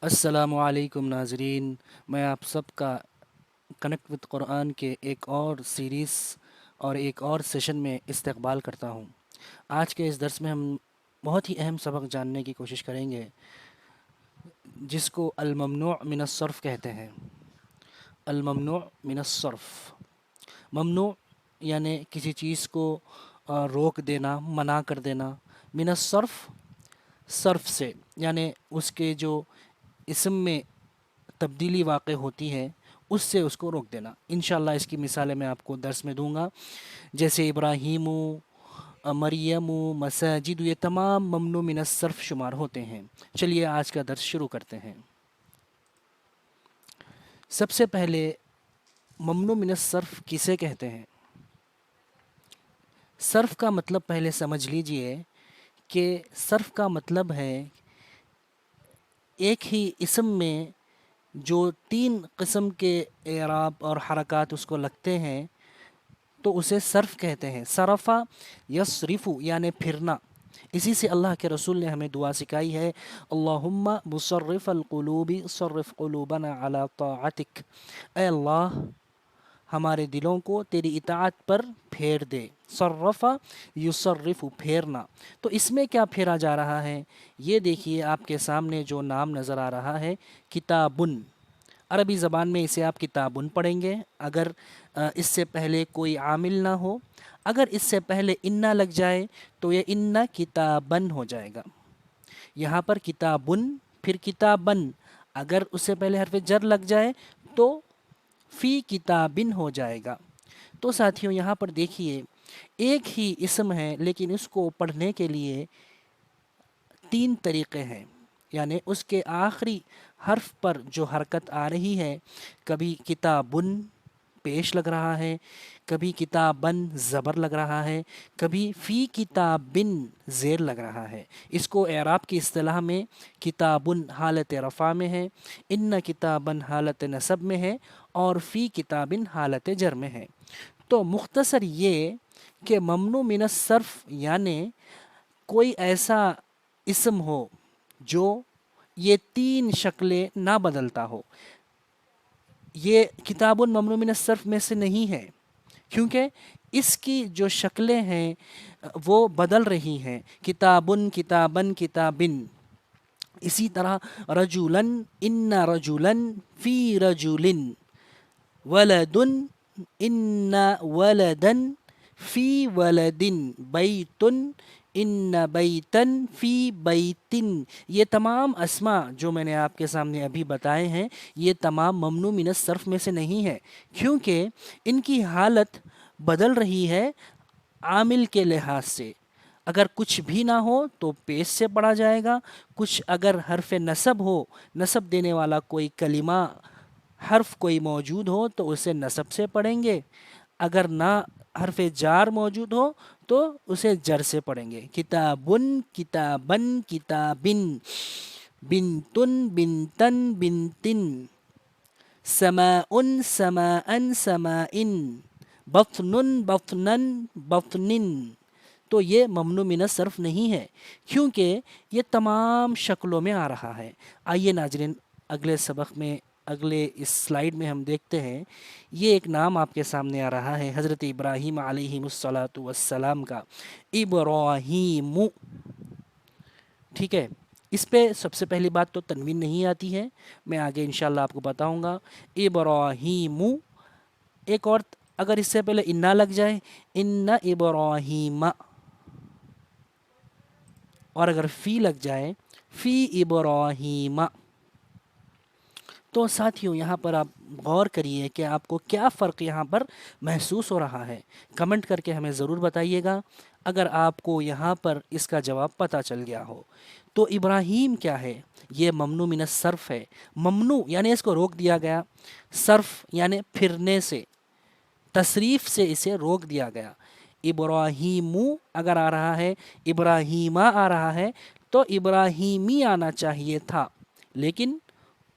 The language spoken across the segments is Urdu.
السلام علیکم ناظرین، میں آپ سب کا کنیکٹ وتھ قرآن کے ایک اور سیریز اور ایک اور سیشن میں استقبال کرتا ہوں۔ آج کے اس درس میں ہم بہت ہی اہم سبق جاننے کی کوشش کریں گے، جس کو الممنوع من الصرف کہتے ہیں۔ الممنوع من الصرف، ممنوع یعنی کسی چیز کو روک دینا، منع کر دینا۔ من الصرف، صرف سے یعنی اس کے جو اسم میں تبدیلی واقع ہوتی ہے اس سے اس کو روک دینا۔ انشاءاللہ اس کی مثالیں میں آپ کو درس میں دوں گا، جیسے ابراہیم، مریم، مساجد، یہ تمام ممنوع من الصرف شمار ہوتے ہیں۔ چلیے آج کا درس شروع کرتے ہیں۔ سب سے پہلے ممنوع من الصرف کسے کہتے ہیں؟ صرف کا مطلب پہلے سمجھ لیجئے کہ صرف کا مطلب ہے ایک ہی اسم میں جو 3 قسم کے اعراب اور حرکات اس کو لگتے ہیں تو اسے صرف کہتے ہیں۔ صرفہ یصرف یعنی پھرنا۔ اسی سے اللہ کے رسول نے ہمیں دعا سکھائی ہے، اللہم مصرف القلوب صرف قلوبنا علی طاعتک، اے اللہ ہمارے دلوں کو تیری اطاعت پر پھیر دے۔ صرف یصرف، پھیرنا۔ تو اس میں کیا پھیرا جا رہا ہے؟ یہ دیکھیے آپ کے سامنے جو نام نظر آ رہا ہے، کتابن۔ عربی زبان میں اسے آپ کتابن پڑھیں گے اگر اس سے پہلے کوئی عامل نہ ہو۔ اگر اس سے پہلے انا لگ جائے تو یہ انا کتابن ہو جائے گا۔ یہاں پر کتابن پھر کتابن، اگر اس سے پہلے حرف جر لگ جائے تو فی کتابن ہو جائے گا۔ تو ساتھیوں یہاں پر دیکھیے ایک ہی اسم ہے لیکن اس کو پڑھنے کے لیے 3 طریقے ہیں، یعنی اس کے آخری حرف پر جو حرکت آ رہی ہے، کبھی کتابن پیش لگ رہا ہے، کبھی کتابن زبر لگ رہا ہے، کبھی فی کتابن زیر لگ رہا ہے۔ اس کو اعراب کی اصطلاح میں کتابن حالت رفع میں ہے، ان کتابن حالت نصب میں ہے اور فی کتابن حالت جر میں ہے۔ تو مختصر یہ کہ ممنوع من الصرف یعنی کوئی ایسا اسم ہو جو یہ 3 شکلیں نہ بدلتا ہو۔ یہ کتاب ممنوع من الصرف میں سے نہیں ہے، کیونکہ اس کی جو شکلیں ہیں وہ بدل رہی ہیں، کتابن، کتابن، کتابن۔ اسی طرح رجولن، ان رجولن، فی رجولن، ولدن، ان ولدن، فی ولدن، بیتن، ان بیتن، فی بیتن۔ یہ تمام اسماء جو میں نے آپ کے سامنے ابھی بتائے ہیں یہ تمام ممنوع من الصرف میں سے نہیں ہے، کیونکہ ان کی حالت بدل رہی ہے عامل کے لحاظ سے۔ اگر کچھ بھی نہ ہو تو پیش سے پڑھا جائے گا، کچھ اگر حرف نصب ہو، نصب دینے والا کوئی کلمہ حرف کوئی موجود ہو تو اسے نصب سے پڑھیں گے، اگر نہ حرف جار موجود ہو تو اسے جر سے پڑھیں گے۔ کتابن، کتابن، کتابن، بنتن، بنتن، بنتن، سماء، سماء، سماء، بطن، بطنا، بطن۔ تو یہ ممنوع من الصرف نہیں ہے کیونکہ یہ تمام شکلوں میں آ رہا ہے۔ آئیے ناظرین اگلے سبق میں، اگلے اس سلائیڈ میں ہم دیکھتے ہیں، یہ ایک نام آپ کے سامنے آ رہا ہے حضرت ابراہیم علیہ الصلاۃ والسلام کا، ابراہیم۔ ٹھیک ہے، اس پہ سب سے پہلی بات تو تنوین نہیں آتی ہے، میں آگے انشاءاللہ آپ کو بتاؤں گا۔ ابراہیم، ایک اور اگر اس سے پہلے انا لگ جائے، ان ابراہیم، اور اگر فی لگ جائے، فی ابراہیم۔ تو ساتھیوں یہاں پر آپ غور کریے کہ آپ کو کیا فرق یہاں پر محسوس ہو رہا ہے، کمنٹ کر کے ہمیں ضرور بتائیے گا اگر آپ کو یہاں پر اس کا جواب پتہ چل گیا ہو۔ تو ابراہیم کیا ہے؟ یہ ممنوع من الصرف ہے۔ ممنوع یعنی اس کو روک دیا گیا، صرف یعنی پھرنے سے، تصریف سے اسے روک دیا گیا۔ ابراہیم اگر آ رہا ہے، ابراہیمہ آ رہا ہے تو ابراہیمی آنا چاہیے تھا، لیکن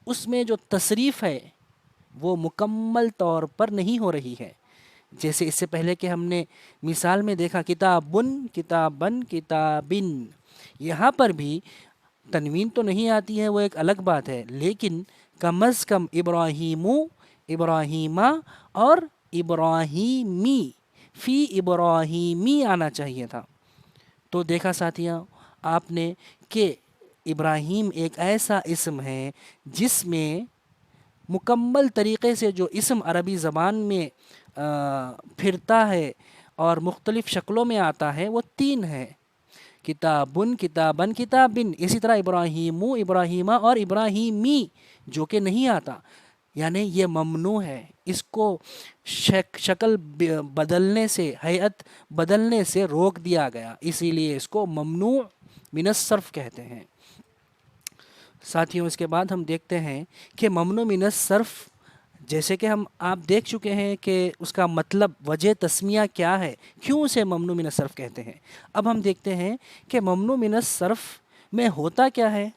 اس میں جو تصریف ہے وہ مکمل طور پر نہیں ہو رہی ہے۔ جیسے اس سے پہلے کہ ہم نے مثال میں دیکھا کتابن، کتابن، کتابن، یہاں پر بھی تنوین تو نہیں آتی ہے وہ ایک الگ بات ہے، لیکن کم از کم ابراہیمو، ابراہیمہ اور ابراہیمی، فی ابراہیمی آنا چاہیے تھا۔ تو دیکھا ساتھیوں آپ نے کہ ابراہیم ایک ایسا اسم ہے جس میں مکمل طریقے سے جو اسم عربی زبان میں پھرتا ہے اور مختلف شکلوں میں آتا ہے وہ تین ہے، کتابن، کتابن، کتابن۔ اسی طرح ابراہیمو، ابراہیمہ اور ابراہیمی جو کہ نہیں آتا، یعنی یہ ممنوع ہے، اس کو شکل بدلنے سے، ہیئت بدلنے سے روک دیا گیا، اسی لیے اس کو ممنوع من الصرف کہتے ہیں۔ ساتھیوں اس کے بعد ہم دیکھتے ہیں کہ ممنوع من الصرف، جیسے کہ آپ دیکھ چکے ہیں کہ اس کا مطلب، وجہ تسمیہ کیا ہے، کیوں اسے ممنوع من الصرف کہتے ہیں۔ اب ہم دیکھتے ہیں کہ ممنوع من الصرف میں ہوتا کیا ہے،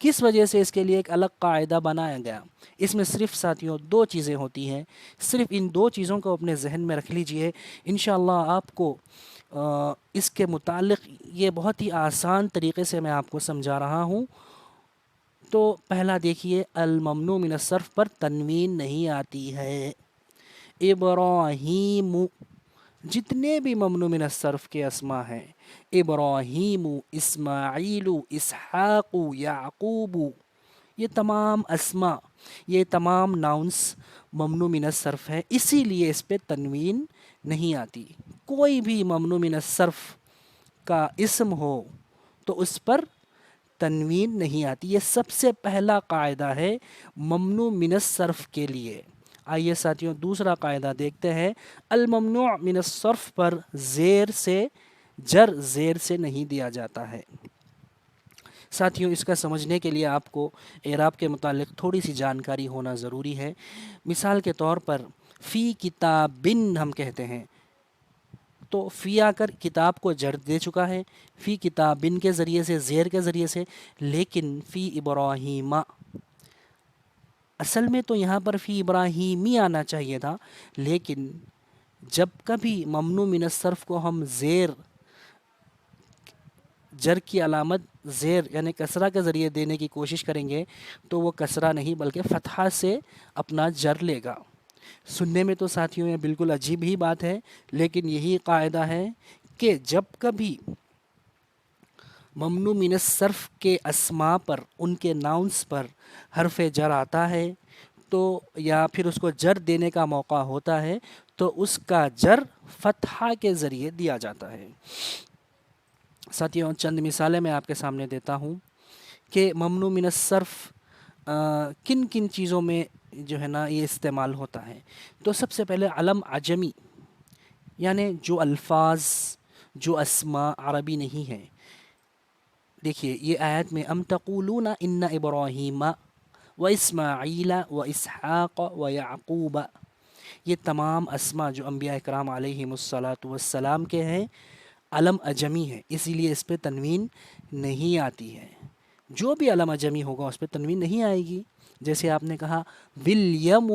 کس وجہ سے اس کے لیے ایک الگ قاعدہ بنایا گیا۔ اس میں صرف ساتھیوں دو چیزیں ہوتی ہیں، صرف ان دو چیزوں کو اپنے ذہن میں رکھ لیجئے، انشاءاللہ آپ کو اس کے متعلق یہ بہت ہی آسان طریقے سے میں آپ کو سمجھا رہا ہوں۔ تو پہلا دیکھیے، الممنوع من الصرف پر تنوین نہیں آتی ہے۔ ابراہیم، جتنے بھی ممنوع من الصرف کے اسما ہیں، ابراہیم، اسماعیل، اسحاق، یعقوب، یہ تمام اسما، یہ تمام ناؤنس ممنوع من الصرف ہے، اسی لیے اس پہ تنوین نہیں آتی۔ کوئی بھی ممنوع من الصرف کا اسم ہو تو اس پر تنوین نہیں آتی، یہ سب سے پہلا قاعدہ ہے ممنوع من الصرف کے لیے۔ آئیے ساتھیوں دوسرا قاعدہ دیکھتے ہیں، الممنوع من الصرف پر زیر سے، جر زیر سے نہیں دیا جاتا ہے۔ ساتھیوں اس کا سمجھنے کے لیے آپ کو اعراب کے متعلق تھوڑی سی جانکاری ہونا ضروری ہے۔ مثال کے طور پر فی کتابن ہم کہتے ہیں، تو فی آ کر کتاب کو جر دے چکا ہے، فی کتابن کے ذریعے سے، زیر کے ذریعے سے، لیکن فی ابراہیمہ، اصل میں تو یہاں پر فی ابراہیمی آنا چاہیے تھا، لیکن جب کبھی ممنوع من الصرف کو ہم زیر، جر کی علامت زیر یعنی کسرہ کے ذریعے دینے کی کوشش کریں گے تو وہ کسرہ نہیں بلکہ فتحہ سے اپنا جر لے گا۔ سننے میں تو ساتھیوں یہ بالکل عجیب ہی بات ہے، لیکن یہی قاعدہ ہے کہ جب کبھی ممنوع من الصرف کے اسما پر، ان کے ناؤنس پر حرف جر آتا ہے تو یا پھر اس کو جر دینے کا موقع ہوتا ہے تو اس کا جر فتحہ کے ذریعے دیا جاتا ہے۔ ساتھیوں چند مثالیں میں آپ کے سامنے دیتا ہوں کہ ممنوع من الصرف کن کن چیزوں میں جو ہے نا یہ استعمال ہوتا ہے۔ تو سب سے پہلے علم عجمی، یعنی جو الفاظ، جو اسما عربی نہیں ہیں۔ دیکھیے یہ آیت میں ام تقولون ان ابراہیم و اسماعیل و اسحاق و یعقوب، یہ تمام اسما جو انبیاء اکرام علیہم الصلاۃ والسلام کے ہیں، علم اجمی ہے، اسی لیے اس پہ تنوین نہیں آتی ہے۔ جو بھی علم اجمی ہوگا اس پہ تنوین نہیں آئے گی۔ جیسے آپ نے کہا ولیم،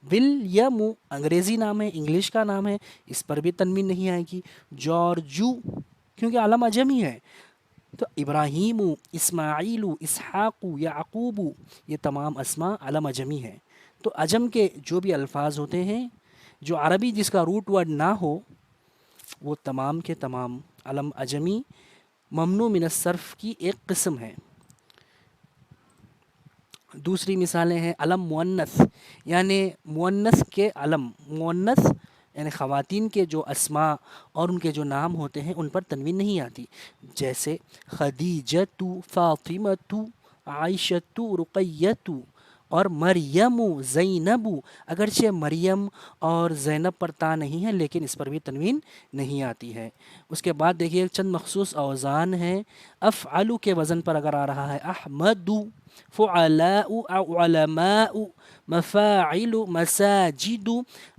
ولیم انگریزی نام ہے، انگلش کا نام ہے، اس پر بھی تنوین نہیں آئے گی۔ جارجو کیونکہ علم اجمی ہے۔ تو ابراہیم، اسماعیل، اسحاق، یعقوب، یہ تمام اسما علم اجمی ہیں۔ تو عجم کے جو بھی الفاظ ہوتے ہیں، جو عربی جس کا روٹ ورڈ نہ ہو، وہ تمام کے تمام علم اجمی ممنوع من الصرف کی ایک قسم ہے۔ دوسری مثالیں ہیں علم مؤنث، یعنی مؤنث کے علم، مؤنث یعنی خواتین کے جو اسما اور ان کے جو نام ہوتے ہیں ان پر تنوین نہیں آتی، جیسے خدیجۃ، فاطمۃ، عائشۃ، رقیۃ اور مریم، زینب۔ اگرچہ مریم اور زینب پر تا نہیں ہے لیکن اس پر بھی تنوین نہیں آتی ہے۔ اس کے بعد دیکھیے چند مخصوص اوزان ہیں، افعل کے وزن پر اگر آ رہا ہے احمد، فعلاء، علماء، مفاعل، مساجد،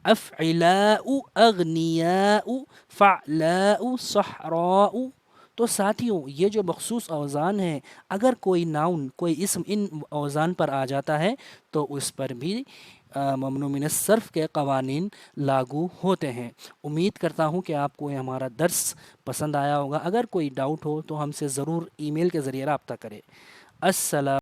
افعلاء، اغنیاء، فعلاء، صحراء۔ تو ساتھیوں یہ جو مخصوص اوزان ہیں، اگر کوئی ناؤن، کوئی اسم ان اوزان پر آ جاتا ہے تو اس پر بھی ممنوع من الصرف کے قوانین لاگو ہوتے ہیں۔ امید کرتا ہوں کہ آپ کو یہ ہمارا درس پسند آیا ہوگا۔ اگر کوئی ڈاؤٹ ہو تو ہم سے ضرور ای میل کے ذریعے رابطہ کریں۔ السلام